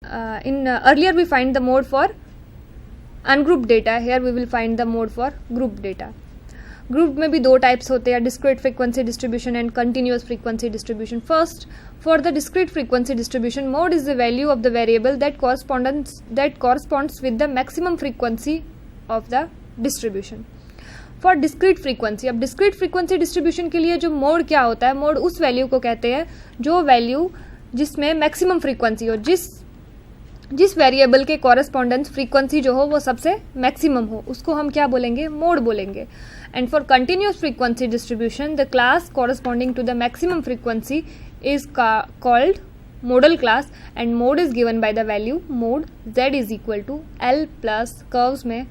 earlier we find the mode for ungrouped data, here we will find the mode for grouped data. Group में भी दो types होते हैं, discrete frequency distribution and continuous frequency distribution. First, for the discrete frequency distribution, mode is the value of the variable that corresponds with the maximum frequency of the distribution. For discrete frequency, अब discrete frequency distribution के लिए जो mode क्या होता है, mode उस value को कहते हैं जो वैल्यू जिसमें मैक्सिमम फ्रीक्वेंसी हो, जिस वेरिएबल के कॉरस्पॉन्डेंस फ्रीक्वेंसी जो हो वो सबसे मैक्सिमम हो, उसको हम क्या बोलेंगे, मोड बोलेंगे. And for continuous frequency distribution, the class corresponding to the maximum frequency is called modal class and mode is given by the value mode z is equal to L plus curves में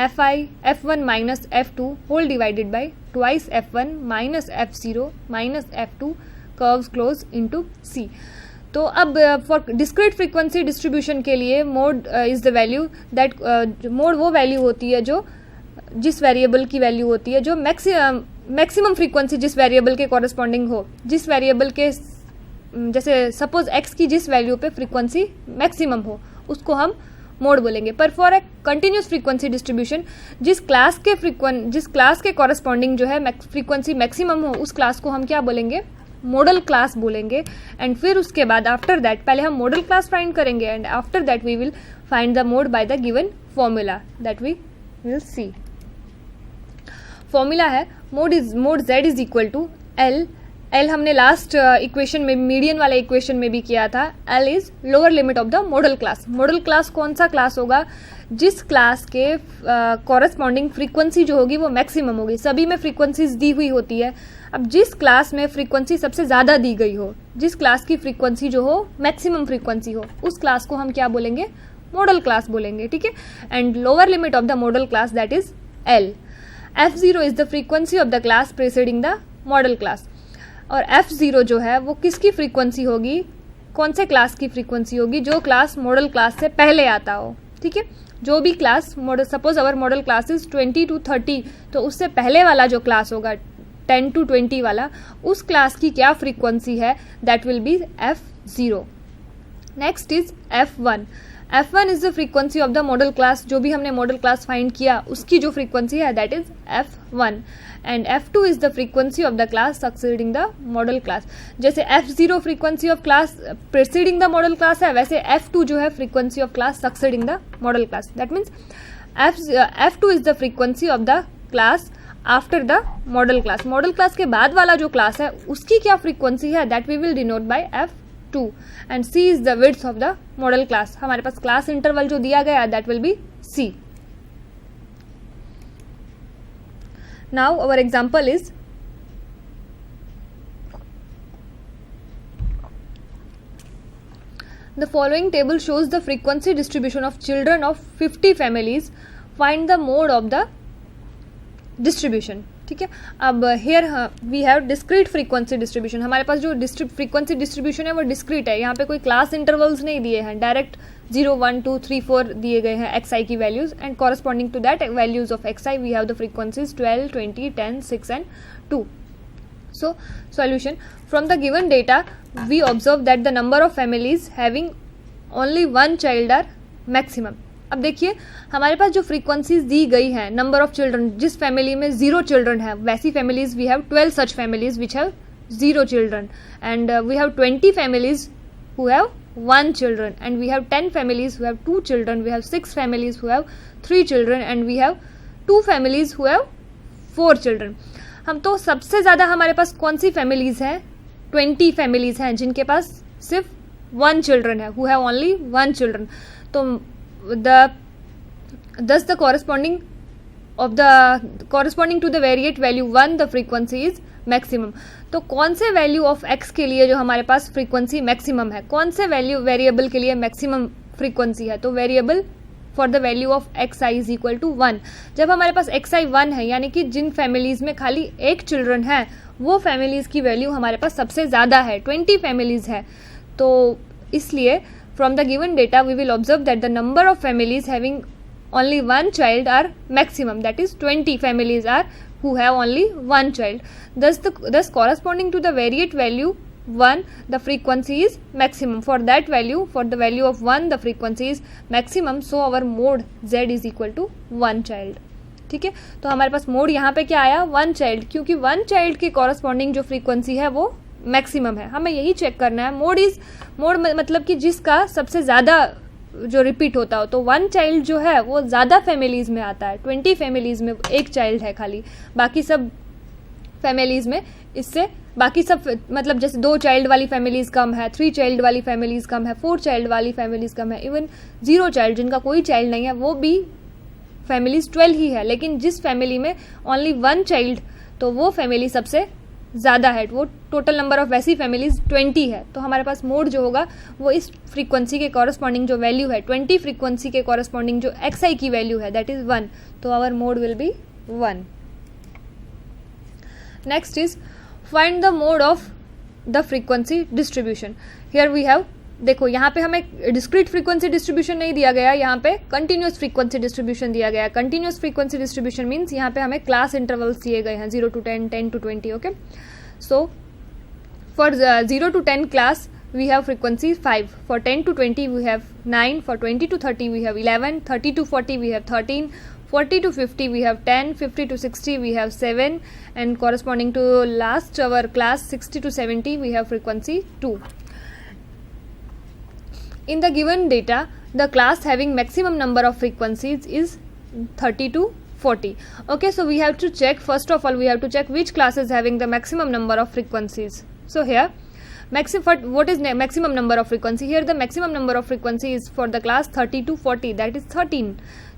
f1 minus f2 whole divided by twice f1 minus f0 minus f2 curves close into C. तो अब for discrete frequency distribution के लिए mode is the value that, mode वो value होती है जो जिस वेरिएबल की वैल्यू होती है जो मैक्सिमम फ्रीक्वेंसी जिस वेरिएबल के कॉरस्पॉन्डिंग हो, जिस वेरिएबल के जैसे सपोज x की जिस वैल्यू पे फ्रीक्वेंसी मैक्सिमम हो उसको हम मोड बोलेंगे. पर for a continuous frequency distribution, जिस क्लास के कॉरस्पॉन्डिंग जो है फ्रीक्वेंसी मैक्सिमम हो उस क्लास को हम क्या बोलेंगे, मॉडल क्लास बोलेंगे. एंड फिर उसके बाद आफ्टर दैट पहले हम मॉडल क्लास फाइंड करेंगे and after that we will find the mode by the given formula that we will see. Formula है mode z is equal to L हमने last equation में, median वाले equation में भी किया था. L is lower limit of the modal class. Modal class कौन सा क्लास होगा, जिस क्लास के कॉरस्पॉन्डिंग फ्रीक्वेंसी जो होगी वो मैक्सिमम होगी. सभी में फ्रीक्वेंसीज दी हुई होती है. अब जिस क्लास में फ्रीक्वेंसी सबसे ज़्यादा दी गई हो, जिस क्लास की फ्रीक्वेंसी जो हो मैक्सिमम फ्रीक्वेंसी हो, उस क्लास को हम क्या बोलेंगे, मॉडल क्लास बोलेंगे. ठीक है. And lower limit of the modal class that is L. F0 is the frequency of the class preceding the modal class. और F0 जो है वो किसकी फ्रीक्वेंसी होगी, कौन से क्लास की फ्रीक्वेंसी होगी, जो क्लास मॉडल क्लास से पहले आता हो. ठीक है. जो भी class model, suppose our modal class is 20 to 30, तो उससे पहले वाला जो क्लास होगा 10 to 20 वाला, उस क्लास की क्या फ्रीक्वेंसी है, that will B F0. Next is F1. F1 is the frequency of the modal class. जो भी हमने मॉडल क्लास फाइंड किया उसकी जो फ्रीक्वेंसी है that is F1. And F2 is the frequency of the class succeeding the modal class. जैसे F0 frequency of class preceding the modal class है, वैसे F2 जो है frequency of class succeeding the modal class. That means F2 is the frequency of the class after the modal class. Modal class के बाद वाला जो class है उसकी क्या फ्रीक्वेंसी है, that we will denote by F2. And C is the width of the modal class. हमारे पास क्लास इंटरवल जो दिया गया that will be C. Now our example is the following table shows the frequency distribution of children of 50 families. Find the mode of the distribution. ठीक है. अब here we have discrete frequency distribution. हमारे पास जो frequency distribution है वो discrete है. यहाँ पे कोई class intervals नहीं दिए हैं, डायरेक्ट 0, 1, 2, 3, 4 दिए गए हैं xi की values. And corresponding to that values of xi we have the frequencies 12, 20, 10, 6 and 2. So solution, from the given data we observe that the number of families having only one child are maximum. अब देखिए हमारे पास जो frequencies दी गई हैं, number of children, जिस family में 0 children है वैसी families we have 12 such families which have 0 children. And we have 20 families who have 1 children, and we have 10 families who have 2 children, we have 6 families who have 3 children, and we have 2 families who have 4 children. हम तो सबसे ज़्यादा हमारे पास कौन सी families हैं, 20 families हैं जिनके पास सिर्फ 1 चिल्ड्रन है, who have only 1 children. तो thus the corresponding to the variate value 1 the frequency is maximum. तो कौन से वैल्यू ऑफ x के लिए जो हमारे पास फ्रीक्वेंसी मैक्सिमम है, कौन से वैल्यू वेरिएबल के लिए मैक्सिमम फ्रीक्वेंसी है, तो variable for the value of xi is equal to 1. जब हमारे पास xi 1 है, यानी कि जिन फैमिलीज में खाली एक चिल्ड्रन है वो फैमिलीज की वैल्यू हमारे पास सबसे ज़्यादा है, 20 फैमिलीज है. तो इसलिए from the given data we will observe that the number of families having only 1 child are maximum, that is 20 families are who have only 1 child. Thus corresponding to the variate value 1 the frequency is maximum. For that value, for the value of 1 the frequency is maximum, so our mode z is equal to 1 child. ठीक है, तो हमारे पास mode यहाँ पे क्या आया 1 child, क्योंकि 1 child के कॉरस्पॉन्डिंग जो फ्रीक्वेंसी है वो मैक्सिमम है. हमें यही चेक करना है. मोड मतलब कि जिसका सबसे ज़्यादा जो रिपीट होता हो. तो 1 चाइल्ड जो है वो ज़्यादा फैमिलीज़ में आता है. 20 फैमिलीज़ में 1 चाइल्ड है खाली, बाकी सब फैमिलीज़ में इससे बाकी सब मतलब जैसे 2 चाइल्ड वाली फैमिलीज़ कम है, 3 चाइल्ड वाली फैमिलीज़ कम है, 4 चाइल्ड वाली फैमिलीज़ कम है, इवन 0 चाइल्ड जिनका कोई चाइल्ड नहीं है वो भी फैमिलीज 12 ही है. लेकिन जिस फैमिली में ओनली 1 चाइल्ड, तो वो फैमिली सबसे ज़्यादा है. वो टोटल नंबर ऑफ वैसी फैमिलीज 20 है. तो हमारे पास मोड जो होगा वो इस फ्रीक्वेंसी के कॉरस्पॉन्डिंग जो वैल्यू है 20 फ्रीक्वेंसी के कॉरस्पॉन्डिंग जो xi की वैल्यू है दैट इज 1. तो our mode will be 1. Next is find the mode of the frequency distribution. Here we have, देखो यहाँ पे हमें डिस्क्रीट फ्रीक्वेंसी डिस्ट्रीब्यूशन नहीं दिया गया, यहाँ पे कंटिन्यूस फ्रीक्वेंसी डिस्ट्रीब्यूशन दिया गया. कंटिन्यूस फ्रीक्वेंसी डिस्ट्रीब्यूशन मीन्स यहाँ पे हमें क्लास इंटरवल्स दिए गए हैं 0 to 10, 10 to 20. Okay, so for 0 to 10 class we have frequency 5, for 10 to 20 we have 9, for 20 to 30 we have 11, 30 to 40 we have 13, 40 to 50 we have 10, 50 to 60 we have 7, and corresponding to last our class 60 to 70 we have frequency 2. In the given data, the class having maximum number of frequencies is 30 to 40. Okay, so we have to check, first of all we have to check which class is having the maximum number of frequencies. So here what is maximum number of frequency? Here the maximum number of frequency is for the class 30 to 40, that is 13.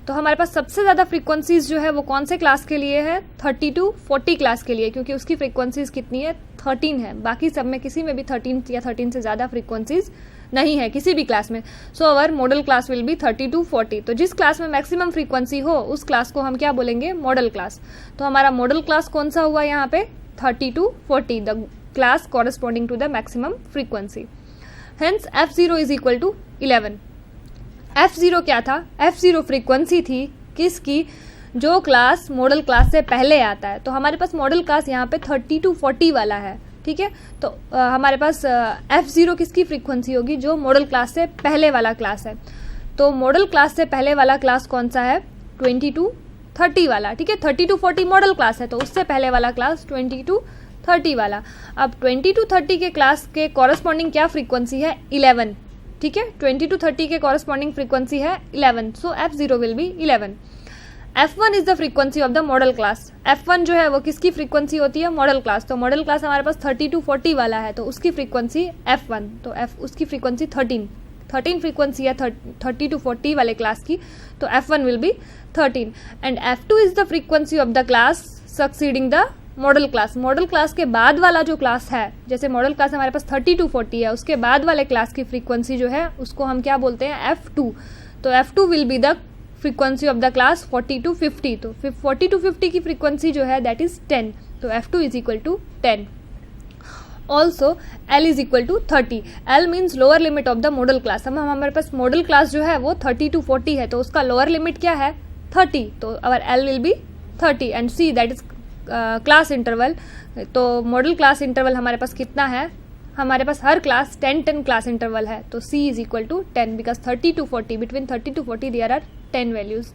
तो हमारे पास सबसे ज़्यादा frequencies जो है वो कौन से class के लिए है 30 to 40 क्लास के लिए, क्योंकि उसकी फ्रीक्वेंसीज कितनी है 13 है. बाकी सब में किसी में भी 13 या 13 से ज़्यादा फ्रीक्वेंसीज नहीं है किसी भी क्लास में. So our modal class will be 30 to 40. तो जिस क्लास में मैक्सिमम फ्रीक्वेंसी हो उस क्लास को हम क्या बोलेंगे मॉडल क्लास. तो हमारा मॉडल क्लास कौन सा हुआ यहाँ पे 30 to 40, the class corresponding to the maximum frequency. Hence f0 is equal to 11. f0 क्या था? f0 फ्रीक्वेंसी थी किसकी? जो क्लास मॉडल क्लास से पहले आता है. तो हमारे पास मॉडल क्लास यहाँ पे 30 to 40 वाला है. ठीक है, तो हमारे पास f0 किसकी फ्रीक्वेंसी होगी? जो मॉडल क्लास से पहले वाला क्लास है. तो मॉडल क्लास से पहले वाला क्लास कौन सा है? 20 to 30 वाला. ठीक है, 30 to 40 मॉडल क्लास है, तो उससे पहले वाला क्लास 20 to 30 वाला. अब 20 to 30 के क्लास के कॉरस्पॉन्डिंग क्या फ्रीक्वेंसी है? 11. ठीक है, 20 to 30 के कॉरस्पॉन्डिंग फ्रीक्वेंसी है 11. सो f0 will be 11. f1 is the frequency of the modal class. f1 जो है वो किसकी फ्रीक्वेंसी होती है? Model class. तो मॉडल क्लास हमारे पास 30 to 40 वाला है, तो उसकी फ्रीक्वेंसी f1. तो उसकी फ्रीक्वेंसी 13 फ्रीक्वेंसी है 30 to 40 वाले क्लास की, तो f1 will be 13. And f2 is the frequency of the class succeeding the modal class. Modal class के बाद वाला जो क्लास है, जैसे मॉडल क्लास हमारे पास 30 to 40 है, उसके बाद वाले क्लास की फ्रीक्वेंसी जो है उसको हम क्या बोलते हैं? f2. तो f2 will be the frequency of the class 40 to 50. तो 40 to 50 की फ्रीक्वेंसी जो है दैट इज 10. तो f2 is equal to 10. Also L is equal to 30. L means lower limit of the modal class. हम हमारे पास model class जो है वो 30 to 40 है, तो उसका लोअर लिमिट क्या है? 30. तो our L will be 30. And C that is class interval. तो मॉडल क्लास इंटरवल हमारे पास कितना है? हमारे पास हर क्लास 10 क्लास इंटरवल है, तो C is equal to 10 because 30 to 40, between 30 to 40 there are 10 values.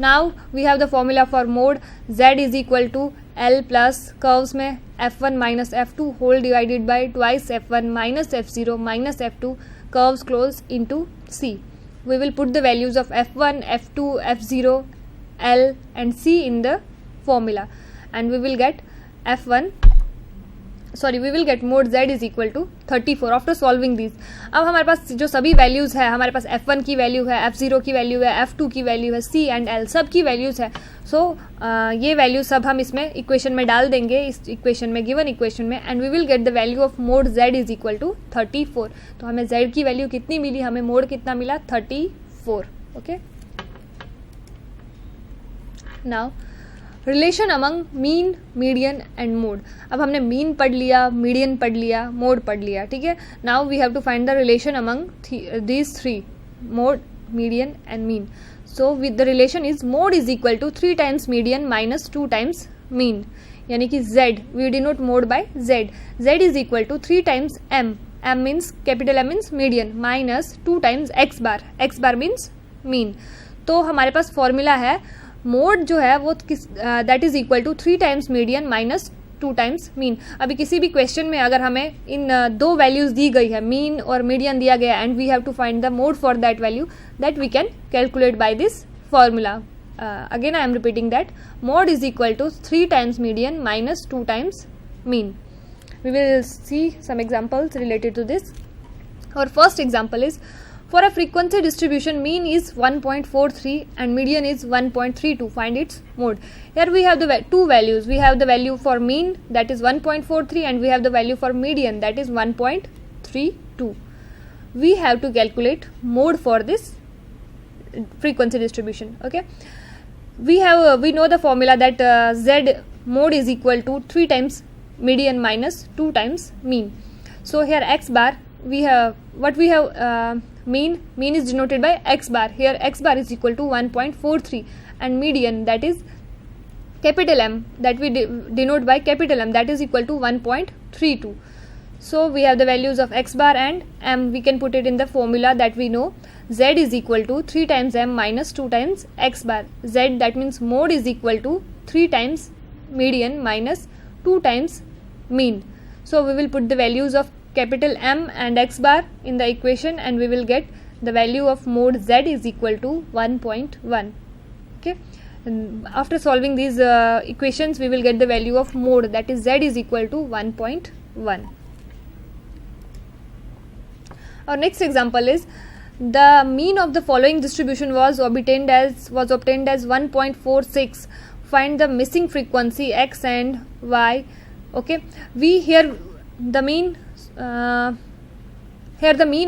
Now we have the formula for mode. Z is equal to L plus कर्व्स में f1 minus f2 whole divided by twice f1 minus f0 minus f2 curves close into C. We will put the values of f1, f2, f0, L and C in the formula, and we will get we will get mod Z is equal to 34 after solving these. अब हमारे पास जो सभी values है, हमारे पास f1 की value है, f0 की value है, f2 की वैल्यू है, C एंड L सब की वैल्यूज़ है. सो ये वैल्यू सब हम इसमें इक्वेशन में डाल देंगे, इस इक्वेशन में, गिवन इक्वेशन में, and we will get the value of mode Z is equal to 34. तो हमें Z की वैल्यू कितनी मिली? हमें मोड कितना मिला? 34. Okay, now relation among mean, median and mode. अब हमने मीन पढ़ लिया, मीडियन पढ़ लिया, मोड पढ़ लिया. ठीक है, now we have to find the relation among these three, mode, median and mean. So with the relation is mode is equal to 3 times median minus 2 times mean. यानी कि z, we denote mode by z. z is equal to 3 times m, m means capital M means median, minus 2 times x bar means mean. तो हमारे पास formula है mode जो है वो that is equal to 3 times median minus 2 times mean. अभी किसी भी क्वेश्चन में अगर हमें इन दो वैल्यूज दी गई है, मीन और मीडियन दिया गया, and we have to find the mode for that value, that we can calculate by this formula. Again I am repeating that mod is equal to 3 times median minus 2 times mean. We will see some examples related to this. Our first example is for a frequency distribution mean is 1.43 and median is 1.32. Find its mode. Here we have the two values. We have the value for mean, that is 1.43, and we have the value for median, that is 1.32. We have to calculate mode for this frequency distribution. Okay, we know the formula that z mode is equal to 3 times median minus 2 times mean. So here x bar, we have mean is denoted by x bar. Here x bar is equal to 1.43 and median, that is capital M, that we denote by capital M, that is equal to 1.32. So we have the values of x bar and m. We can put it in the formula that we know. Z is equal to 3 times m minus 2 times x bar. Z, that means mode, is equal to 3 times median minus 2 times mean. So we will put the values of capital M and x bar in the equation, and we will get the value of mode Z is equal to 1.1. Okay, and after solving these equations, we will get the value of mode, that is Z is equal to 1.1. Our next example is the mean of the following distribution was obtained as 1.46. Find the missing frequency x and y. Okay, we here the mean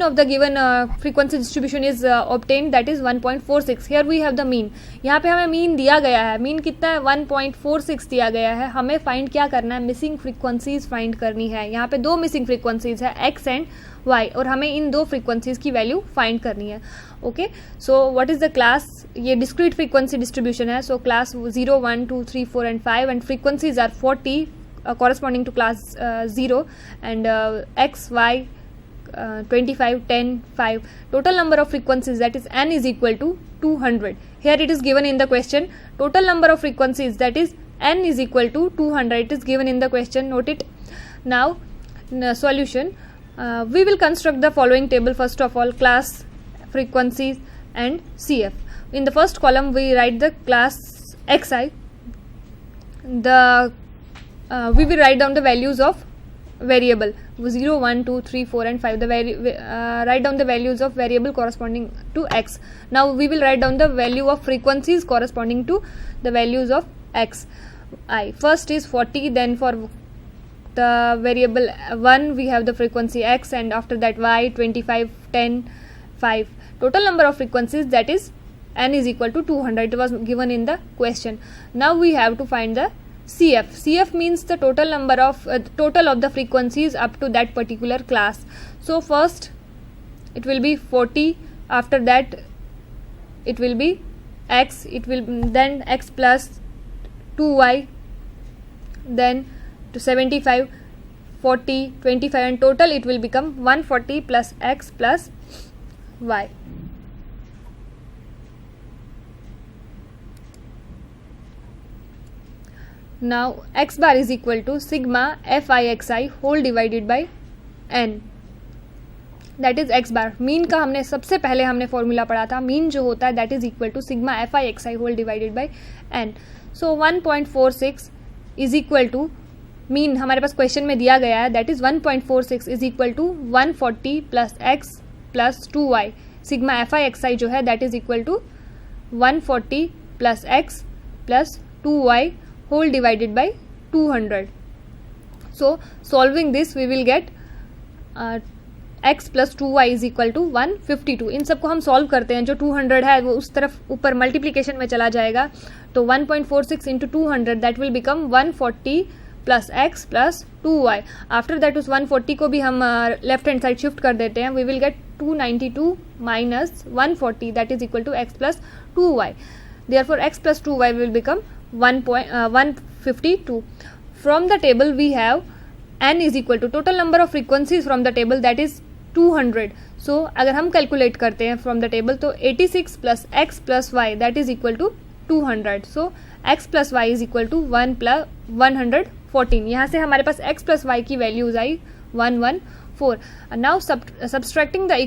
of the given frequency distribution is obtained, that is 1.46. Here we have the mean. यहाँ पे हमें mean दिया गया है. mean कितना है? 1.46 दिया गया है. हमें find क्या करना है? missing frequencies find करनी है. यहाँ पे दो missing frequencies है, x and y, और हमें इन दो frequencies की value find करनी है. Okay, so what is the class? ये discrete frequency distribution है. So class 0, 1, 2, 3, 4 and 5, and frequencies are 40 corresponding to class 0, and x, y 25, 10, 5. Total number of frequencies, that is n, is equal to 200. Here it is given in the question. Total number of frequencies, that is n, is equal to 200. It is given in the question. Note it. Now solution. We will construct the following table. First of all, class, frequencies and CF. In the first column we write the class xi. We will write down the values of variable 0, 1, 2, 3, 4 and 5. Write down the values of variable corresponding to x. Now we will write down the value of frequencies corresponding to the values of x. First is 40, then for the variable 1 we have the frequency x, and after that y, 25, 10, 5. Total number of frequencies, that is n, is equal to 200. It was given in the question. Now we have to find the CF. CF means the total number of total of the frequencies up to that particular class. So first it will be 40, after that it will be x, it will then x plus 2y, then to 75, 40, 25, and total it will become 140 plus x plus y. Now x bar is equal to sigma fixi whole divided by n, that is x bar. Mean का हमने सबसे पहले हमने formula पढ़ा था. Mean जो होता है that is equal to sigma fixi whole divided by n. So 1.46 is equal to mean हमारे पास क्वेश्चन में दिया गया है, that is 1.46 is equal to 140 plus x plus 2y. sigma fixi जो है that is equal to 140 plus x plus 2y whole divided by 200. So solving this we will get x plus 2y is equal to 152. इन सबको हम solve करते हैं. जो 200 है वो उस तरफ ऊपर मल्टीप्लिकेशन में चला जाएगा. तो 1.46 into 200 that will become 140 plus x plus 2y. After that उस 140 को भी हम लेफ्ट हैंड साइड शिफ्ट कर देते हैं. We will get 292 minus 140, that is equal to x plus 2y. Therefore x plus 2y will become 152. from the table we have n is equal to total number of frequencies from the table, that is 200. So अगर हम calculate करते हैं from the table तो 86 plus x plus y that is equal to 200. So x plus y is equal to 114. यहाँ से हमारे पास x plus y की values I 114. Now subtracting the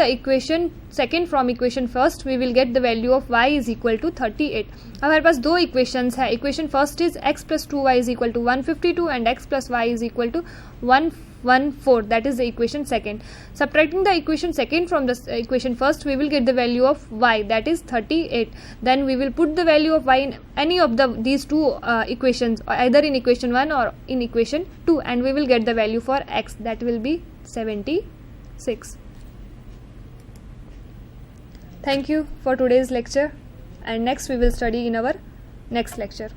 equation second from equation first, we will get the value of y is equal to 38. अब हमारे पास दो equations है. Equation first is x plus 2y is equal to 152 and x plus y is equal to 114. That is the equation second. Subtracting the equation second from the equation first, we will get the value of y, that is 38. Then we will put the value of y in any of these two equations, either in equation 1 or in equation 2, and we will get the value for x, that will be 76. Thank you for today's lecture, and next we will study in our next lecture.